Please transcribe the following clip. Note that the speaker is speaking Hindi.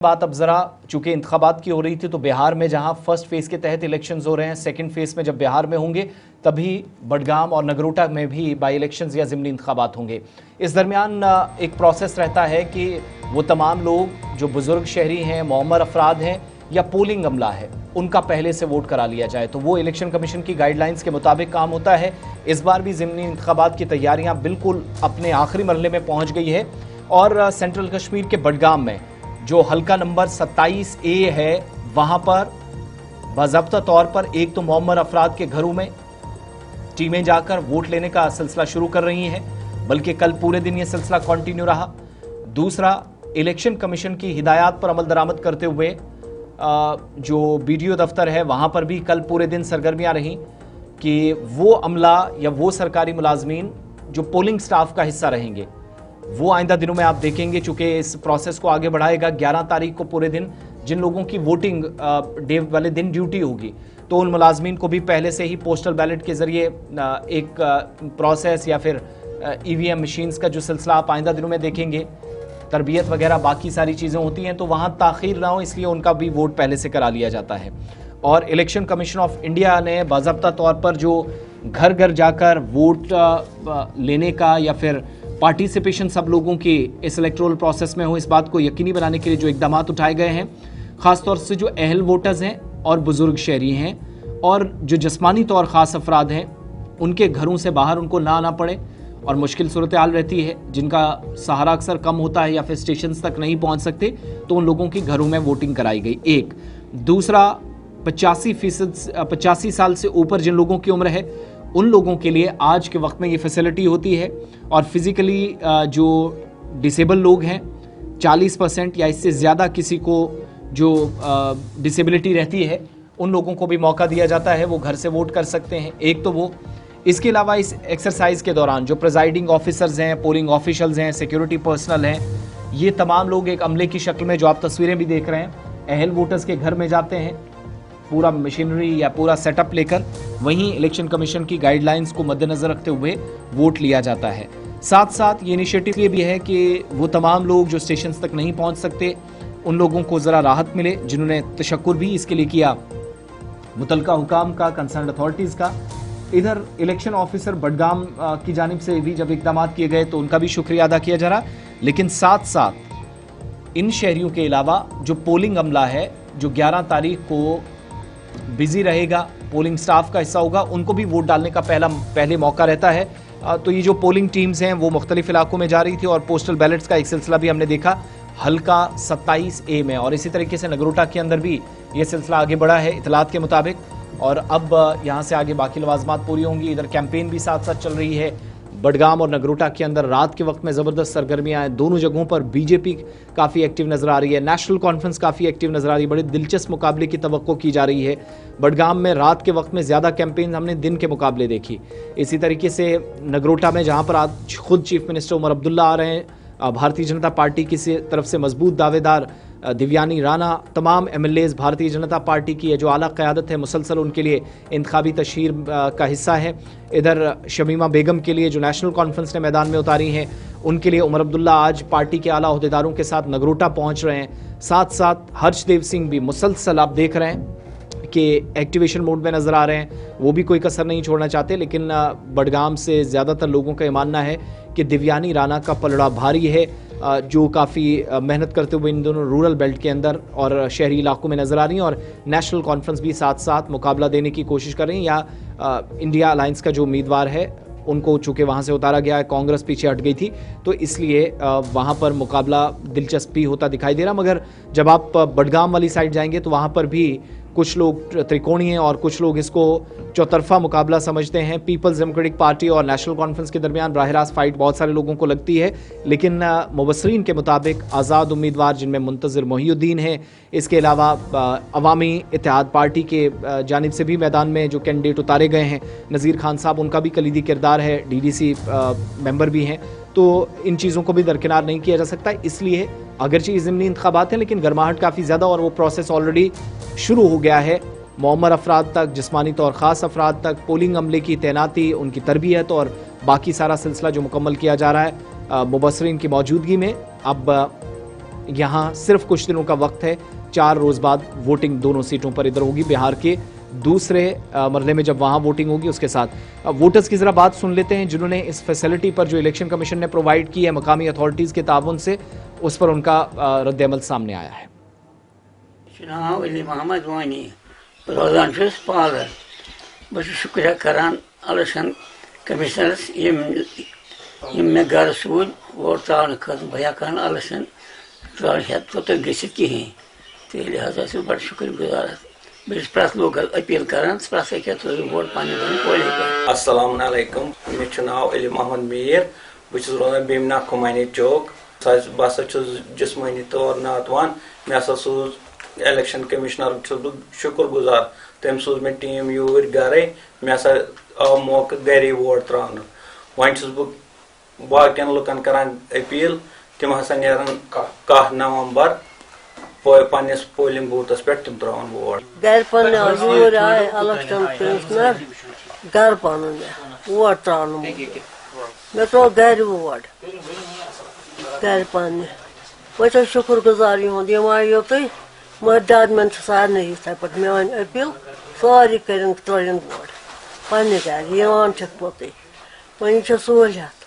बात अब जरा चूंकि इंतखाबात की हो रही थी तो बिहार में जहां फर्स्ट फेज के तहत इलेक्शंस हो रहे हैं, सेकंड फेज में जब बिहार में होंगे तभी बडगाम और नगरोटा में भी बाई इलेक्शंस या ज़िमनी इंतखाबात होंगे। इस दरमियान एक प्रोसेस रहता है कि वो तमाम लोग जो बुजुर्ग शहरी हैं, मुअम्मर अफराद हैं या पोलिंग अमला है, उनका पहले से वोट करा लिया जाए। तो वो इलेक्शन कमीशन की गाइडलाइंस के मुताबिक काम होता है। इस बार भी ज़िमनी इंतखाबात की तैयारियाँ बिल्कुल अपने आखिरी मरहले में पहुँच गई है और सेंट्रल कश्मीर के बडगाम में जो हल्का नंबर 27A है, वहां पर बाज़ाब्ता तौर पर एक तो मुअम्मर अफराद के घरों में टीमें जाकर वोट लेने का सिलसिला शुरू कर रही हैं, बल्कि कल पूरे दिन यह सिलसिला कंटिन्यू रहा। दूसरा, इलेक्शन कमीशन की हिदायत पर अमल दरामद करते हुए जो BDO दफ्तर है वहां पर भी कल पूरे दिन सरगर्मियां रहीं कि वो अमला या वो सरकारी मुलाजमीन जो पोलिंग स्टाफ का हिस्सा रहेंगे वो आइंदा दिनों में आप देखेंगे, चूंकि इस प्रोसेस को आगे बढ़ाएगा। 11 तारीख को पूरे दिन जिन लोगों की वोटिंग डे वाले दिन ड्यूटी होगी तो उन मुलाजमीन को भी पहले से ही पोस्टल बैलेट के जरिए एक प्रोसेस या फिर EVM मशीन्स का जो सिलसिला आप आइंदा दिनों में देखेंगे, तरबियत वगैरह बाकी सारी चीज़ें होती हैं, तो वहाँ ताख़ीर ना हो इसलिए उनका भी वोट पहले से करा लिया जाता है। और इलेक्शन कमीशन ऑफ इंडिया ने बाज़ाब्ता तौर पर जो घर घर जाकर वोट लेने का या फिर पार्टिसिपेशन सब लोगों की इस इलेक्टोरल प्रोसेस में हो, इस बात को यकीनी बनाने के लिए जो इकदाम उठाए गए हैं, ख़ासतौर से जो अहल वोटर्स हैं और बुज़ुर्ग शहरी हैं और जो जिस्मानी तौर ख़ास अफराद हैं, उनके घरों से बाहर उनको ना आना पड़े और मुश्किल सूरत हाल रहती है, जिनका सहारा अक्सर कम होता है या फिर स्टेशन तक नहीं पहुँच सकते, तो उन लोगों की घरों में वोटिंग कराई गई। एक दूसरा, 85 साल से ऊपर जिन लोगों की उम्र है उन लोगों के लिए आज के वक्त में ये फैसिलिटी होती है और फिज़िकली जो डिसेबल लोग हैं 40% या इससे ज़्यादा किसी को जो डिसेबिलिटी रहती है उन लोगों को भी मौका दिया जाता है, वो घर से वोट कर सकते हैं। एक तो वो, इसके अलावा इस एक्सरसाइज के दौरान जो प्रिजाइडिंग ऑफिसर्स हैं, पोलिंग ऑफिशियल्स हैं, सिक्योरिटी पर्सनल हैं, ये तमाम लोग एक अमले की शक्ल में, जो आप तस्वीरें भी देख रहे हैं, अहल वोटर्स के घर में जाते हैं पूरा मशीनरी या पूरा सेटअप लेकर, वहीं इलेक्शन कमीशन की गाइडलाइंस को मद्देनजर रखते हुए वोट लिया जाता है। साथ साथ ये इनिशिएटिव ये भी है कि वो तमाम लोग जो स्टेशन तक नहीं पहुंच सकते उन लोगों को ज़रा राहत मिले, जिन्होंने तशक्कुर भी इसके लिए किया मुतलका हुकाम का, कंसर्न अथॉरिटीज़ का। इधर इलेक्शन ऑफिसर बडगाम की जानिब से भी जब इकदाम किए गए तो उनका भी शुक्रिया अदा किया जा रहा। लेकिन साथ साथ इन शहरियों के अलावा जो पोलिंग अमला है, जो 11 तारीख को बिजी रहेगा, पोलिंग स्टाफ का हिस्सा होगा, उनको भी वोट डालने का पहले मौका रहता है। तो ये जो पोलिंग टीम्स हैं वो मुख्तलिफ इलाकों में जा रही थी और पोस्टल बैलेट्स का एक सिलसिला भी हमने देखा हल्का 27A में, और इसी तरीके से नगरोटा के अंदर भी ये सिलसिला आगे बढ़ा है इतलात के मुताबिक। और अब यहाँ से आगे बाकी लवाजमात पूरी होंगी। इधर कैंपेन भी साथ साथ चल रही है। बडगाम और नगरोटा के अंदर रात के वक्त में ज़बरदस्त सरगर्मियाँ हैं। दोनों जगहों पर BJP काफ़ी एक्टिव नज़र आ रही है, नेशनल कॉन्फ्रेंस काफ़ी एक्टिव नज़र आ रही है। बड़े दिलचस्प मुकाबले की तवक्को की जा रही है। बडगाम में रात के वक्त में ज़्यादा कैंपेन हमने दिन के मुकाबले देखी। इसी तरीके से नगरोटा में जहाँ पर आज खुद चीफ मिनिस्टर उमर अब्दुल्ला आ रहे हैं, भारतीय जनता पार्टी की तरफ से मजबूत दावेदार दिव्यानी राणा, तमाम MLAs भारतीय जनता पार्टी की जो आला क़यादत है मुसलसल उनके लिए इंतखाबी तशहीर का हिस्सा है। इधर शमीमा बेगम के लिए जो नेशनल कॉन्फ्रेंस ने मैदान में उतारी हैं, उनके लिए उमर अब्दुल्ला आज पार्टी के आला अहदेदारों के साथ नगरोटा पहुँच रहे हैं। साथ साथ हर्षदेव सिंह भी मुसलसल आप देख रहे हैं कि एक्टिवेशन मोड में नज़र आ रहे हैं, वो भी कोई कसर नहीं छोड़ना चाहते। लेकिन बडगाम से ज़्यादातर लोगों का ये मानना है कि दिव्यानी राणा का पलड़ा भारी है, जो काफ़ी मेहनत करते हुए इन दोनों रूरल बेल्ट के अंदर और शहरी इलाकों में नज़र आ रही हैं। और नेशनल कॉन्फ्रेंस भी साथ साथ मुकाबला देने की कोशिश कर रही हैं, या इंडिया अलायंस का जो उम्मीदवार है उनको चूँकि वहाँ से उतारा गया है, कांग्रेस पीछे हट गई थी, तो इसलिए वहाँ पर मुकाबला दिलचस्पी होता दिखाई दे रहा। मगर जब आप बडगाम वाली साइड जाएंगे तो वहाँ पर भी कुछ लोग त्रिकोणीय और कुछ लोग इसको चौतरफा मुकाबला समझते हैं। पीपल्स डेमोक्रेटिक पार्टी और नेशनल कॉन्फ्रेंस के दरमियान बराह रास्त फाइट बहुत सारे लोगों को लगती है, लेकिन मुबसरीन के मुताबिक आज़ाद उम्मीदवार जिनमें मुंतज़िर मोहिउद्दीन है, इसके अलावा अवामी इत्तेहाद पार्टी के जानिब से भी मैदान में जो कैंडिडेट उतारे गए हैं, नज़ीर खान साहब, उनका भी कलीदी किरदार है, DDC मेंबर भी हैं, तो इन चीज़ों को भी दरकिनार नहीं किया जा सकता। इसलिए अगरचे ज़िमनी इंतखाबात हैं लेकिन गर्माहट काफ़ी ज़्यादा और वो प्रोसेस ऑलरेडी शुरू हो गया है। मुअम्मर अफराद तक, जिस्मानी तौर ख़ास अफराद तक, पोलिंग अमले की तैनाती, उनकी तरबियत और बाकी सारा सिलसिला जो मुकम्मल किया जा रहा है मुबसरीन की मौजूदगी में। अब यहाँ सिर्फ कुछ दिनों का वक्त है, 4 रोज बाद वोटिंग दोनों सीटों पर इधर होगी। बिहार के दूसरे मरले में जब वहां वोटिंग होगी, उसके साथ वोटर्स की जरा बात सुन लेते हैं जिन्होंने इस फैसिलिटी पर जो इलेक्शन कमीशन ने प्रोवाइड की है मकामी अथॉरिटीज के ताउन से, उस पर उनका रद्द-ए-अमल सामने आया है। नाम अली मोहम्मद वानी, रोजान पालर, बस शुक्रिया करान इलेक्शन कमिशनर्स मे घर सूद वोट त्रावन खत भया कर इलेक्शन त्रावन हेतु तो गसित कहें, तो लिहाजा बड़ शुक्र गुजार। बस प्रत लोग अपील करान प्रत वोट पानी पोल पर। अस्सलाम वालेकुम, मे नाव अली मोहम्मद मीर, बस रोजान बेमना खुमानी चौक। बस जिस्मानी तौर नातवान, मे हसा सूज इलेक्शन कमिश्नर शुक्र गुजार, तम सूज मे टीम यूर गरे, मे हसा आव मौका गरी वोट त्रावन। वन बह बाकियन लुकन करान अपील, तम हसा नेरन 10 नवंबर पन्निस पोलिंग बूथस पे तम त्रावन वोट। घर पर यूर आए इलेक्शन कमिश्नर घर पन वोट त्रावन, मे त्रो घर वोट घर पन। बस शुक्र गुजार यम आयो योत मदद मन सारे इत पे मे वन अपील सारे कर त्रोन वोट पे घर पोत वन सहूलियत।